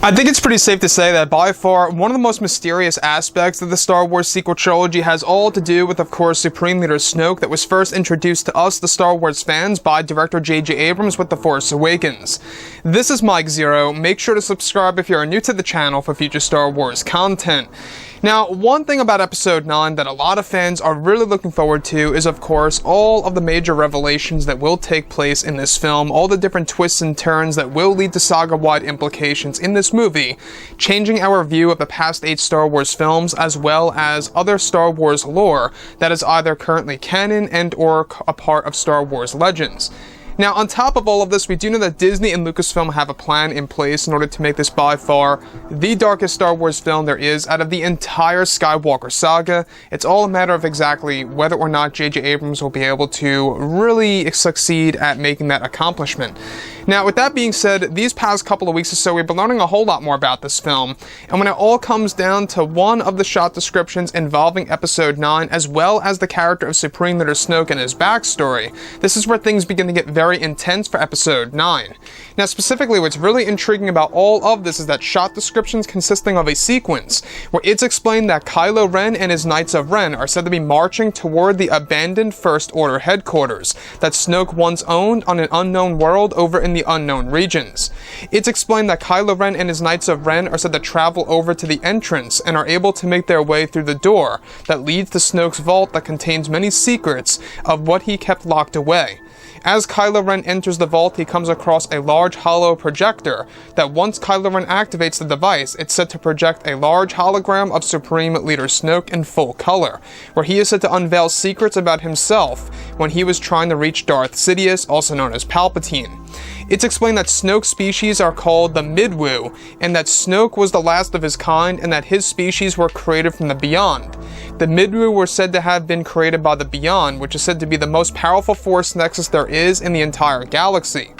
I think it's pretty safe to say that by far one of the most mysterious aspects of the Star Wars sequel trilogy has all to do with, of course, Supreme Leader Snoke, that was first introduced to us, the Star Wars fans, by director J.J. Abrams with The Force Awakens. This is Mike Zero. Make sure to subscribe if you are new to the channel for future Star Wars content. Now, one thing about Episode 9 that a lot of fans are really looking forward to is, of course, all of the major revelations that will take place in this film, all the different twists and turns that will lead to saga-wide implications in this movie, changing our view of the past 8 Star Wars films, as well as other Star Wars lore that is either currently canon and or a part of Star Wars legends. Now, on top of all of this, we do know that Disney and Lucasfilm have a plan in place in order to make this by far the darkest Star Wars film there is out of the entire Skywalker saga. It's all a matter of exactly whether or not J.J. Abrams will be able to really succeed at making that accomplishment. Now, with that being said, these past couple of weeks or so, we've been learning a whole lot more about this film, and when it all comes down to one of the shot descriptions involving Episode 9, as well as the character of Supreme Leader Snoke and his backstory, this is where things begin to get very intense for Episode 9. Now, specifically, what's really intriguing about all of this is that shot descriptions consisting of a sequence where it's explained that Kylo Ren and his Knights of Ren are said to be marching toward the abandoned First Order headquarters that Snoke once owned on an unknown world over in the unknown regions. It's explained that Kylo Ren and his Knights of Ren are said to travel over to the entrance and are able to make their way through the door that leads to Snoke's vault that contains many secrets of what he kept locked away. As Kylo Ren enters the vault, he comes across a large hollow projector that once Kylo Ren activates the device, it's said to project a large hologram of Supreme Leader Snoke in full color, where he is said to unveil secrets about himself when he was trying to reach Darth Sidious, also known as Palpatine. It's explained that Snoke species are called the Midwu, and that Snoke was the last of his kind, and that his species were created from the Beyond. The Midwu were said to have been created by the Beyond, which is said to be the most powerful force nexus there is in the entire galaxy.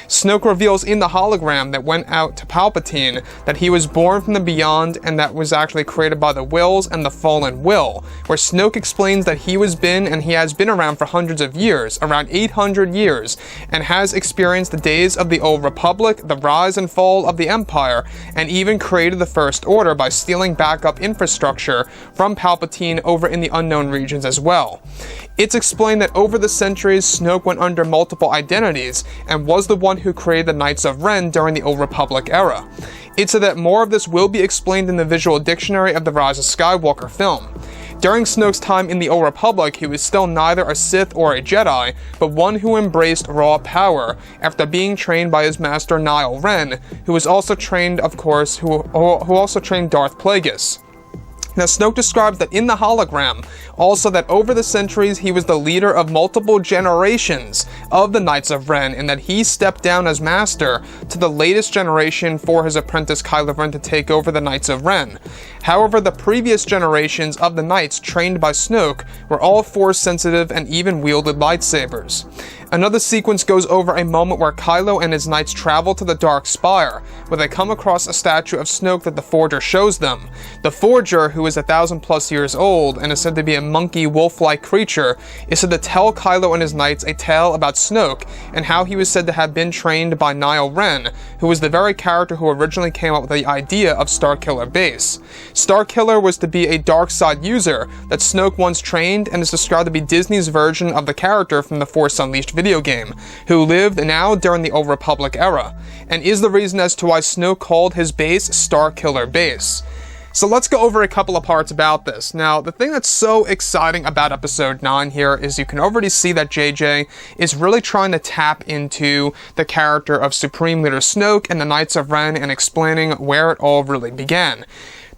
Snoke reveals in the hologram that went out to Palpatine that he was born from the Beyond, and that was actually created by the Wills and the Fallen Will, where Snoke explains that he has been around for hundreds of years, around 800 years, and has experienced the days of the Old Republic, the rise and fall of the Empire, and even created the First Order by stealing backup infrastructure from Palpatine over in the unknown regions as well. It's explained that over the centuries, Snoke went under multiple identities and was the one who created the Knights of Ren during the Old Republic era. It's said that more of this will be explained in the visual dictionary of the Rise of Skywalker film. During Snoke's time in the Old Republic, he was still neither a Sith or a Jedi, but one who embraced raw power after being trained by his master Kylo Ren, who was also trained, of course, who also trained Darth Plagueis. Now, Snoke describes that in the hologram, also that over the centuries he was the leader of multiple generations of the Knights of Ren, and that he stepped down as master to the latest generation for his apprentice Kylo Ren to take over the Knights of Ren. However, the previous generations of the Knights trained by Snoke were all Force-sensitive and even wielded lightsabers. Another sequence goes over a moment where Kylo and his Knights travel to the Dark Spire, where they come across a statue of Snoke that the Forger shows them. The Forger, who is 1,000+ years old and is said to be a monkey wolf-like creature, is said to tell Kylo and his Knights a tale about Snoke and how he was said to have been trained by Kylo Ren, who was the very character who originally came up with the idea of Starkiller Base. Starkiller was to be a dark side user that Snoke once trained and is described to be Disney's version of the character from the Force Unleashed video game, who lived now during the Old Republic era, and is the reason as to why Snoke called his base Starkiller Base. So let's go over a couple of parts about this. Now, the thing that's so exciting about Episode 9 here is you can already see that JJ is really trying to tap into the character of Supreme Leader Snoke and the Knights of Ren and explaining where it all really began.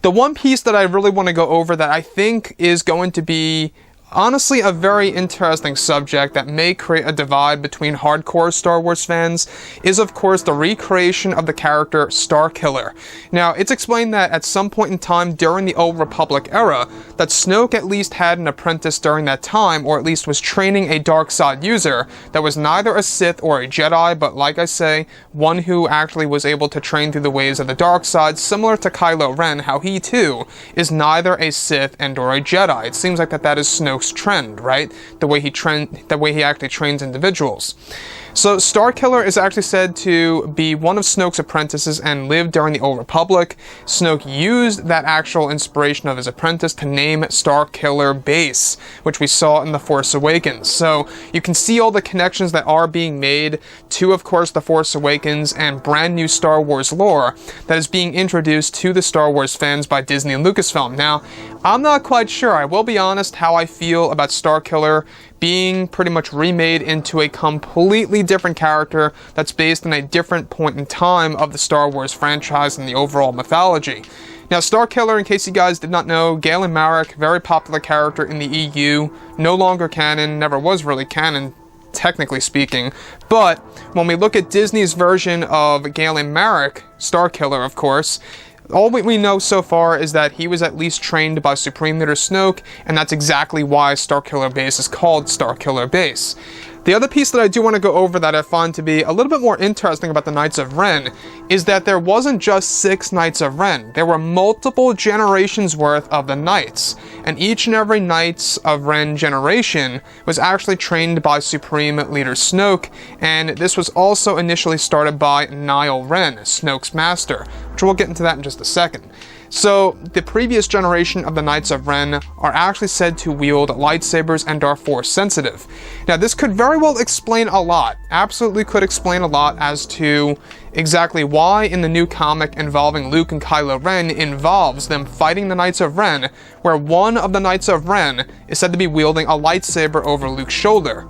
The one piece that I really want to go over that I think is going to be honestly a very interesting subject that may create a divide between hardcore Star Wars fans is, of course, the recreation of the character Starkiller. Now, it's explained that at some point in time during the Old Republic era, that Snoke at least had an apprentice during that time, or at least was training a dark side user that was neither a Sith or a Jedi, but like I say, one who actually was able to train through the ways of the dark side, similar to Kylo Ren, how he too is neither a Sith and or a Jedi. It seems like that is Snoke's trend, right? The way he actually trains individuals. So Starkiller is actually said to be one of Snoke's apprentices and lived during the Old Republic. Snoke used that actual inspiration of his apprentice to name Starkiller Base, which we saw in The Force Awakens. So you can see all the connections that are being made to, of course, The Force Awakens and brand new Star Wars lore that is being introduced to the Star Wars fans by Disney and Lucasfilm. Now, I'm not quite sure, I will be honest, how I feel about Starkiller being pretty much remade into a completely different character that's based on a different point in time of the Star Wars franchise and the overall mythology. Now, Starkiller, in case you guys did not know, Galen Marek, very popular character in the EU, no longer canon, never was really canon, technically speaking, but when we look at Disney's version of Galen Marek, Starkiller, of course, all we know so far is that he was at least trained by Supreme Leader Snoke, and that's exactly why Starkiller Base is called Starkiller Base. The other piece that I do want to go over that I find to be a little bit more interesting about the Knights of Ren is that there wasn't just 6 Knights of Ren. There were multiple generations worth of the Knights, and each and every Knights of Ren generation was actually trained by Supreme Leader Snoke, and this was also initially started by Kylo Ren, Snoke's master, which we'll get into that in just a second. So, the previous generation of the Knights of Ren are actually said to wield lightsabers and are Force sensitive. Now, this could very well explain a lot, absolutely could explain a lot as to exactly why in the new comic involving Luke and Kylo Ren involves them fighting the Knights of Ren, where one of the Knights of Ren is said to be wielding a lightsaber over Luke's shoulder.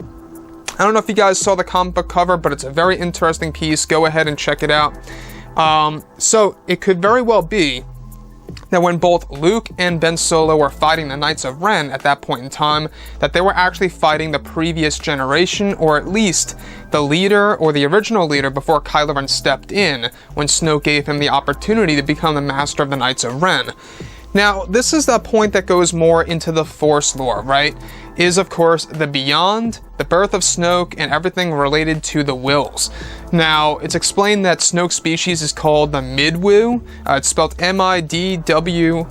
I don't know if you guys saw the comic book cover, but it's a very interesting piece. Go ahead and check it out. So, it could very well be that when both Luke and Ben Solo were fighting the Knights of Ren at that point in time, that they were actually fighting the previous generation, or at least the leader or the original leader before Kylo Ren stepped in when Snoke gave him the opportunity to become the master of the Knights of Ren. Now, this is the point that goes more into the Force lore, right? Is, of course, the Beyond, the birth of Snoke, and everything related to the Wills. Now, it's explained that Snoke Species is called the Midwu. It's spelled M-I-D-W-U.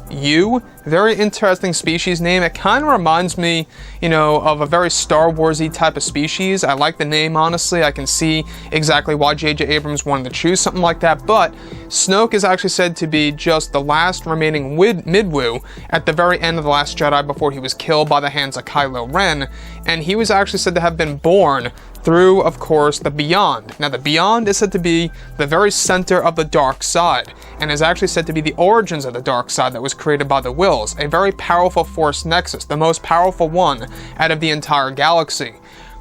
Very interesting species name. It kind of reminds me, of a very Star Wars-y type of species. I like the name, honestly. I can see exactly why J.J. Abrams wanted to choose something like that, but Snoke is actually said to be just the last remaining Midwu at the very end of The Last Jedi before he was killed by the hands of Kylo Ren, and he was actually said to have been born through, of course, the Beyond. Now, the Beyond is said to be the very center of the dark side, and is actually said to be the origins of the dark side that was created by the Wills, a very powerful Force nexus, the most powerful one out of the entire galaxy.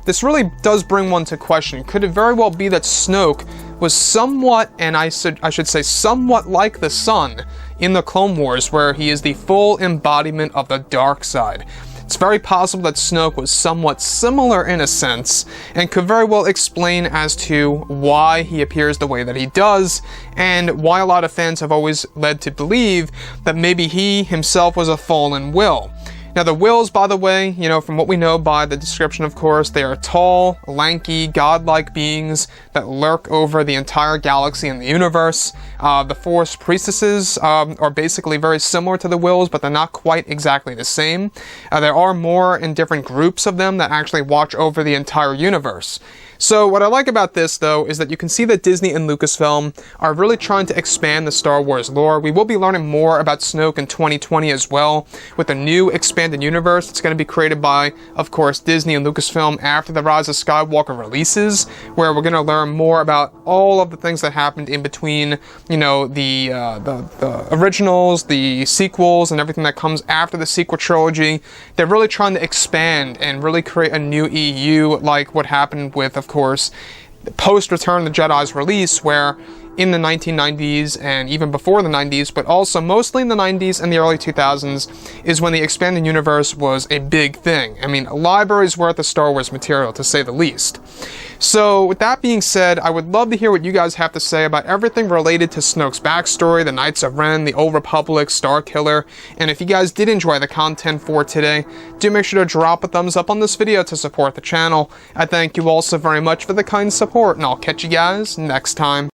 This really does bring one to question. Could it very well be that Snoke was somewhat, and I should say somewhat like the Sun in the Clone Wars, where he is the full embodiment of the dark side? It's very possible that Snoke was somewhat similar in a sense, and could very well explain as to why he appears the way that he does, and why a lot of fans have always led to believe that maybe he himself was a fallen Will. Now, the Wills, by the way, from what we know by the description, of course, they are tall, lanky, godlike beings that lurk over the entire galaxy and the universe. The Force priestesses are basically very similar to the Wills, but they're not quite exactly the same. There are more and different groups of them that actually watch over the entire universe. So what I like about this, though, is that you can see that Disney and Lucasfilm are really trying to expand the Star Wars lore. We will be learning more about Snoke in 2020 as well, with a new expanded universe that's going to be created by, of course, Disney and Lucasfilm after the Rise of Skywalker releases, where we're going to learn more about all of the things that happened in between, the originals, the sequels, and everything that comes after the sequel trilogy. They're really trying to expand and really create a new EU, like what happened with, of course, post Return of the Jedi's release, where in the 1990s and even before the 90s, but also mostly in the 90s and the early 2000s, is when the expanded universe was a big thing. I mean, a library's worth of Star Wars material, to say the least. So, with that being said, I would love to hear what you guys have to say about everything related to Snoke's backstory, the Knights of Ren, the Old Republic, Starkiller, and if you guys did enjoy the content for today, do make sure to drop a thumbs up on this video to support the channel. I thank you all so very much for the kind support, and I'll catch you guys next time.